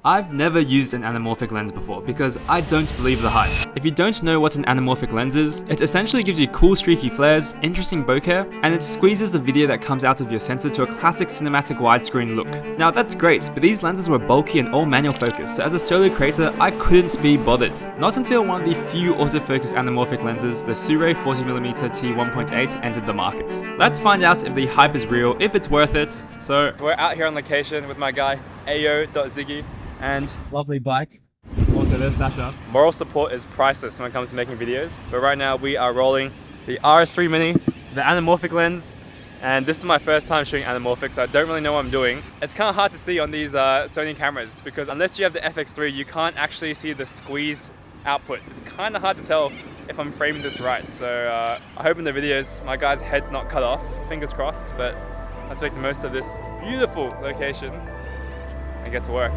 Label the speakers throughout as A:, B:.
A: I've never used an anamorphic lens before because I don't believe the hype. If you don't know what an anamorphic lens is, it essentially gives you cool streaky flares, interesting bokeh, and it squeezes the video that comes out of your sensor to a classic cinematic widescreen look. Now that's great, but these lenses were bulky and all manual focus, so as a solo creator, I couldn't be bothered. Not until one of the few autofocus anamorphic lenses, the Sure 40mm T1.8, entered the market. Let's find out if the hype is real, if it's worth it. So we're out here on location with my guy, Ayo.Ziggy. And lovely bike. Also there's Sasha. Moral support is priceless when it comes to making videos. But right now we are rolling the RS3 Mini, the anamorphic lens. And this is my first time shooting anamorphic, so I don't really know what I'm doing. It's kind of hard to see on these Sony cameras because unless you have the FX3, you can't actually see the squeezed output. It's kind of hard to tell if I'm framing this right. So I hope in the videos my guy's head's not cut off. Fingers crossed, but let's make the most of this beautiful location and get to work.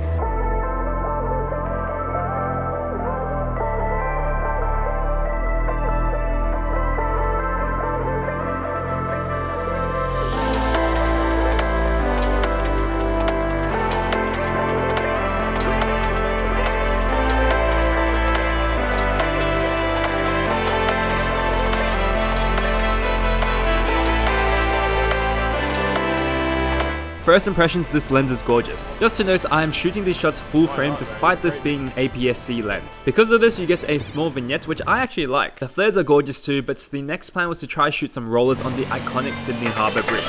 A: First impressions, this lens is gorgeous. Just to note, I am shooting these shots full frame despite this being an APS-C lens. Because of this, you get a small vignette, which I actually like. The flares are gorgeous too, but the next plan was to try shoot some rollers on the iconic Sydney Harbour Bridge.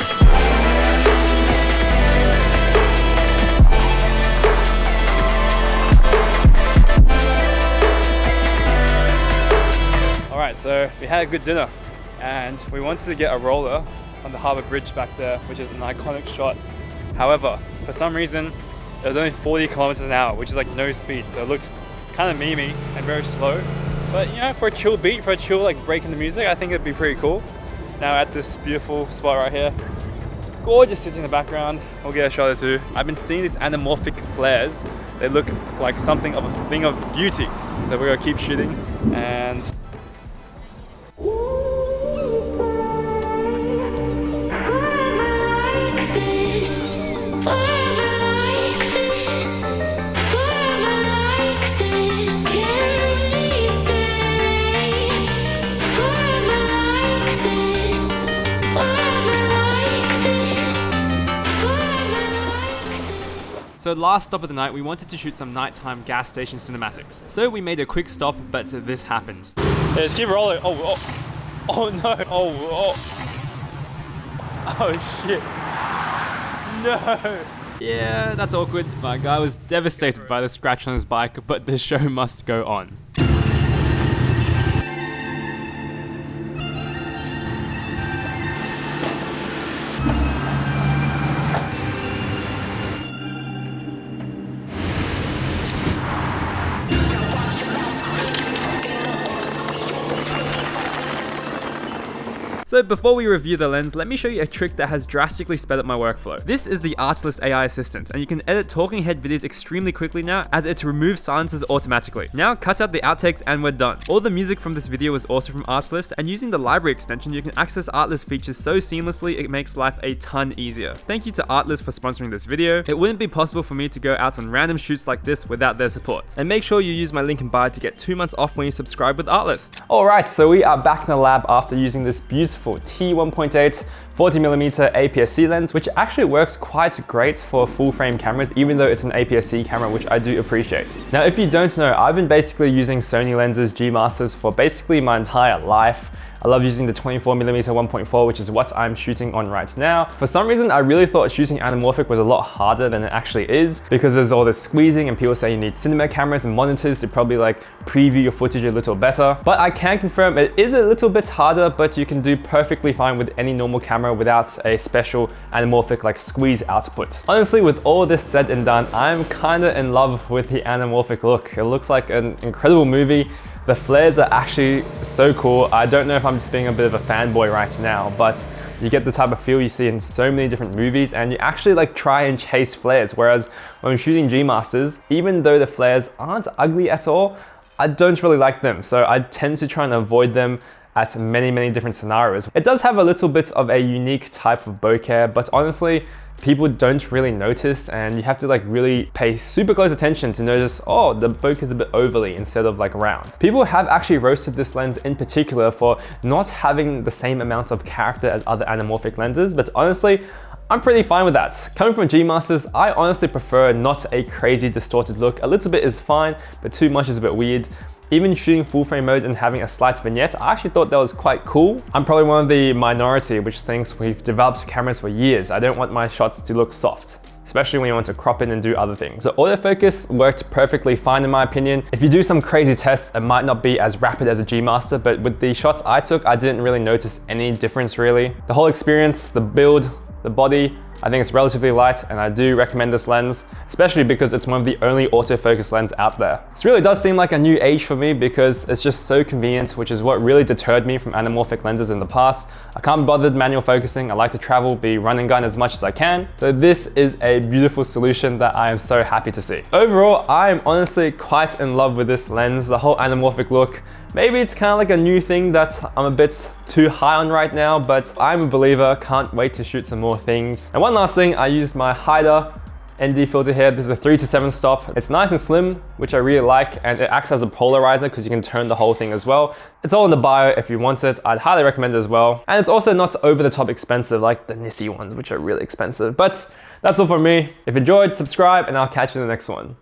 A: Alright, so we had a good dinner and we wanted to get a roller on the Harbour Bridge back there, which is an iconic shot. However, for some reason, it was only 40 kilometers an hour, which is like no speed, so it looked kind of memey and very slow. But you know, for a chill beat, for a chill like break in the music, I think it'd be pretty cool. Now at this beautiful spot right here, gorgeous city in the background. We'll get a shot or two. I've been seeing these anamorphic flares. They look like something of a thing of beauty. So we're gonna keep shooting and so last stop of the night, we wanted to shoot some nighttime gas station cinematics. So we made a quick stop, but this happened. Yeah, just keep rolling. Oh no. Oh shit. No. Yeah, that's awkward. My guy was devastated by the scratch on his bike, but the show must go on. So before we review the lens, let me show you a trick that has drastically sped up my workflow. This is the Artlist AI assistant, and you can edit talking head videos extremely quickly now as it removes silences automatically. Now cut out the outtakes and we're done. All the music from this video was also from Artlist, and using the library extension, you can access Artlist features so seamlessly it makes life a ton easier. Thank you to Artlist for sponsoring this video. It wouldn't be possible for me to go out on random shoots like this without their support. And make sure you use my link in bio to get 2 months off when you subscribe with Artlist. Alright, so we are back in the lab after using this beautiful T1.8 40mm APS-C lens, which actually works quite great for full frame cameras, even though it's an APS-C camera, which I do appreciate. Now, if you don't know, I've been basically using Sony lenses, G Masters for basically my entire life. I love using the 24mm 1.4, which is what I'm shooting on right now. For some reason, I really thought shooting anamorphic was a lot harder than it actually is because there's all this squeezing and people say you need cinema cameras and monitors to probably like preview your footage a little better. But I can confirm it is a little bit harder, but you can do perfectly fine with any normal camera without a special anamorphic like squeeze output. Honestly, with all this said and done, I'm kinda in love with the anamorphic look. It looks like an incredible movie. The flares are actually so cool. I don't know if I'm just being a bit of a fanboy right now, but you get the type of feel you see in so many different movies and you actually like try and chase flares. Whereas when I'm shooting G Masters, even though the flares aren't ugly at all, I don't really like them. So I tend to try and avoid them at many different scenarios. It does have a little bit of a unique type of bokeh, but honestly, people don't really notice, and you have to like really pay super close attention to notice, oh, the bokeh is a bit overly instead of like round. People have actually roasted this lens in particular for not having the same amount of character as other anamorphic lenses, but honestly, I'm pretty fine with that. Coming from G Masters, I honestly prefer not a crazy distorted look. A little bit is fine, but too much is a bit weird. Even shooting full frame mode and having a slight vignette, I actually thought that was quite cool. I'm probably one of the minority which thinks we've developed cameras for years. I don't want my shots to look soft, especially when you want to crop in and do other things. So autofocus worked perfectly fine in my opinion. If you do some crazy tests, it might not be as rapid as a G Master, but with the shots I took, I didn't really notice any difference really. The whole experience, the build, the body, I think it's relatively light, and I do recommend this lens, especially because it's one of the only autofocus lenses out there. This really does seem like a new age for me because it's just so convenient, which is what really deterred me from anamorphic lenses in the past. I can't be bothered manual focusing. I like to travel, be run and gun as much as I can. So this is a beautiful solution that I am so happy to see. Overall, I am honestly quite in love with this lens, the whole anamorphic look. Maybe it's kind of like a new thing that I'm a bit too high on right now, but I'm a believer, can't wait to shoot some more things. And one last thing, I used my Haida ND filter here. This is a 3-to-7 stop. It's nice and slim, which I really like, and it acts as a polarizer because you can turn the whole thing as well. It's all in the bio if you want it. I'd highly recommend it as well. And it's also not over the top expensive like the Nissi ones, which are really expensive. But that's all from me. If you enjoyed, subscribe, and I'll catch you in the next one.